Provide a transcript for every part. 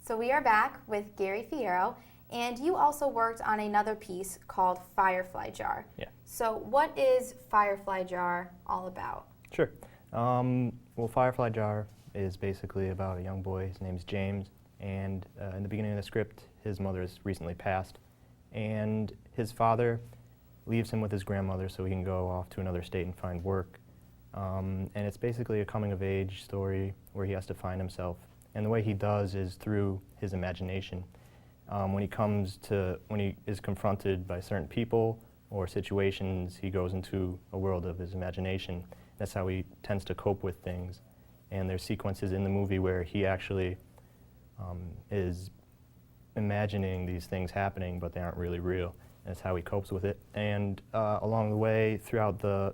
So we are back with Gary Fierro, and you also worked on another piece called Firefly Jar. Yeah. So what is Firefly Jar all about? Sure. Well, Firefly Jar is basically about a young boy. His name's James, and in the beginning of the script, his mother has recently passed, and his father leaves him with his grandmother so he can go off to another state and find work. And it's basically a coming-of-age story where he has to find himself. And the way he does is through his imagination. When he is confronted by certain people or situations, he goes into a world of his imagination. That's how he tends to cope with things. And there's sequences in the movie where he actually is imagining these things happening, but they aren't really real. That's how he copes with it. And along the way, throughout the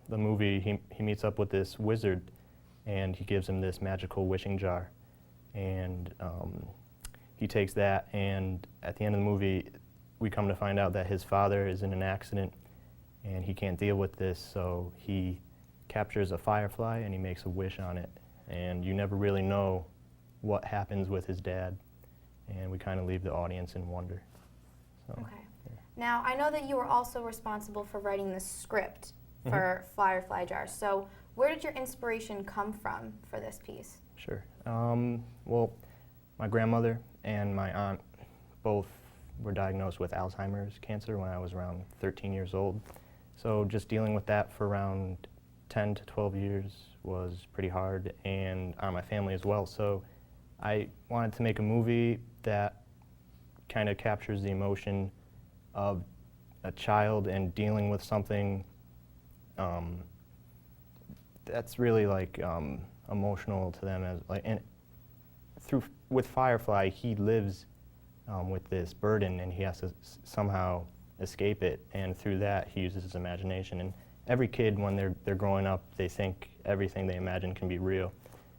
movie, he meets up with this wizard, and he gives him this magical wishing jar. And he takes that, and at the end of the movie, we come to find out that his father is in an accident, and he can't deal with this, so he captures a firefly, and he makes a wish on it. And you never really know what happens with his dad, and we kind of leave the audience in wonder. So, Okay. yeah. Now, I know that you were also responsible for writing the script for Firefly Jar. So where did your inspiration come from for this piece? Sure. Well, my grandmother and my aunt both were diagnosed with Alzheimer's cancer when I was around 13 years old. So just dealing with that for around 10 to 12 years was pretty hard, and on my family as well. So I wanted to make a movie that kind of captures the emotion of a child and dealing with something that's really like emotional to them, as like, and with Firefly, he lives with this burden, and he has to somehow escape it, and through that he uses his imagination. And every kid, when they're growing up, they think everything they imagine can be real,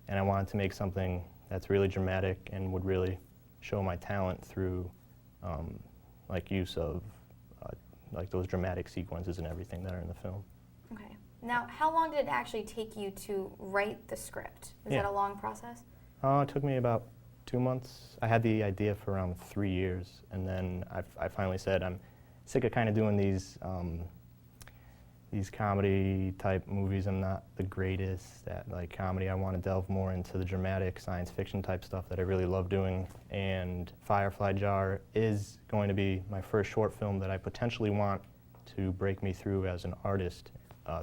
and I wanted to make something that's really dramatic and would really show my talent through like use of like those dramatic sequences and everything that are in the film. Okay. Now, how long did it actually take you to write the script? Was that a long process? It took me about 2 months. I had the idea for around 3 years, and then I finally said I'm sick of kind of doing these comedy type movies. I'm not the greatest at like comedy. I want to delve more into the dramatic science fiction type stuff that I really love doing, and Firefly Jar is going to be my first short film that I potentially want to break me through as an artist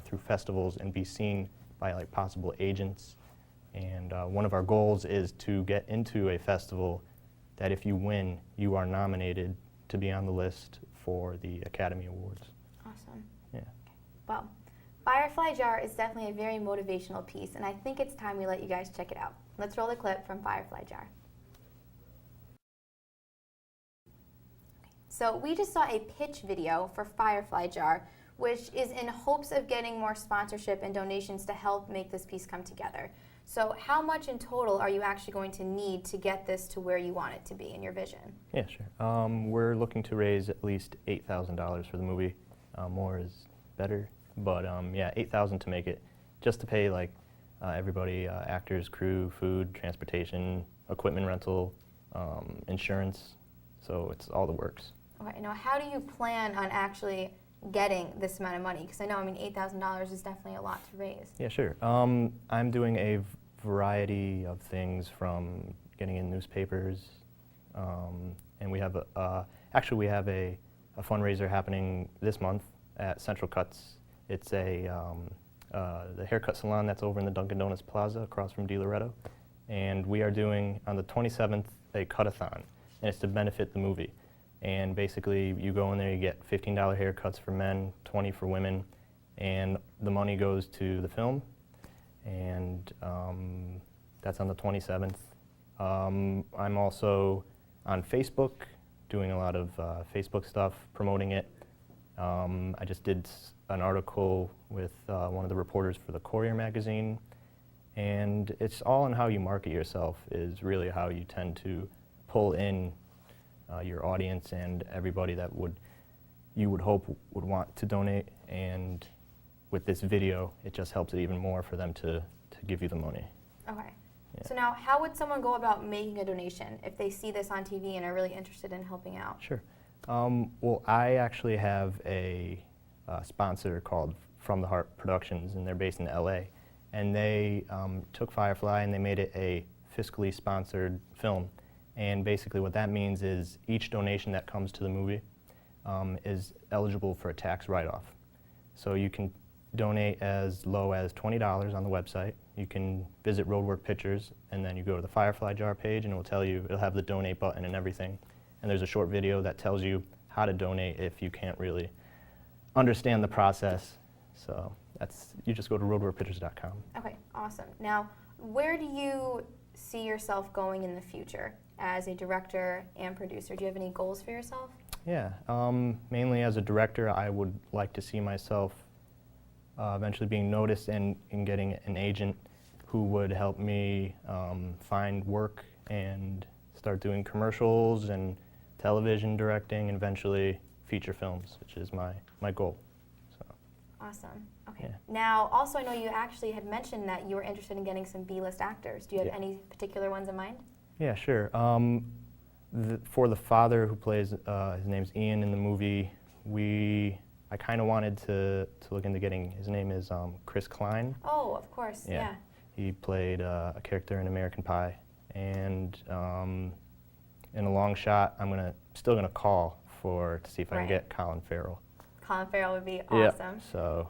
through festivals and be seen by like possible agents. And one of our goals is to get into a festival that if you win, you are nominated to be on the list for the Academy Awards. Awesome. Yeah. Well, Firefly Jar is definitely a very motivational piece, and I think it's time we let you guys check it out. Let's roll the clip from Firefly Jar. So we just saw a pitch video for Firefly Jar, which is in hopes of getting more sponsorship and donations to help make this piece come together. So how much in total are you actually going to need to get this to where you want it to be in your vision? Yeah, sure. We're looking to raise at least $8,000 for the movie. More is better, but yeah, $8,000 to make it, just to pay like everybody, actors, crew, food, transportation, equipment rental, insurance. So it's all the works. Okay. Now, how do you plan on actually getting this amount of money? Because I know, $8,000 is definitely a lot to raise. Yeah, sure. I'm doing a variety of things, from getting in newspapers, and we have actually we have a fundraiser happening this month at Central Cuts. It's the haircut salon that's over in the Dunkin' Donuts Plaza across from Di Loretto, and we are doing on the 27th a cut-a-thon, and it's to benefit the movie. And basically, you go in there, you get $15 haircuts for men, 20 for women, and the money goes to the film, and that's on the 27th. I'm also on Facebook, doing a lot of Facebook stuff, promoting it. I just did an article with one of the reporters for the Courier magazine, and it's all on how you market yourself is really how you tend to pull in your audience and everybody that you would hope would want to donate. And with this video, it just helps it even more for them to give you the money. Okay. Yeah. So now, how would someone go about making a donation if they see this on TV and are really interested in helping out? Sure. Well, I actually have a sponsor called From the Heart Productions, and they're based in LA. And they took Firefly and they made it a fiscally sponsored film. And basically what that means is each donation that comes to the movie is eligible for a tax write-off. So you can donate as low as $20 on the website. You can visit Roadwork Pictures, and then you go to the Firefly Jar page, and it will tell you, it'll have the donate button and everything. And there's a short video that tells you how to donate if you can't really understand the process. So you just go to roadworkpictures.com. Okay, awesome. Now, where do you see yourself going in the future as a director and producer? Do you have any goals for yourself? Yeah, mainly as a director, I would like to see myself eventually being noticed and getting an agent who would help me find work and start doing commercials and television directing and eventually feature films, which is my goal. So. Awesome. Okay. Yeah. Now, also, I know you actually had mentioned that you were interested in getting some B-list actors. Do you have Yeah. any particular ones in mind? Yeah, sure. For the father who plays, his name's Ian in the movie, I kind of wanted to look into getting, his name is Chris Klein. Oh, of course. Yeah. He played a character in American Pie. And in a long shot, I'm still gonna call to see if I can Right. get Colin Farrell. Colin Farrell would be Yeah, awesome. so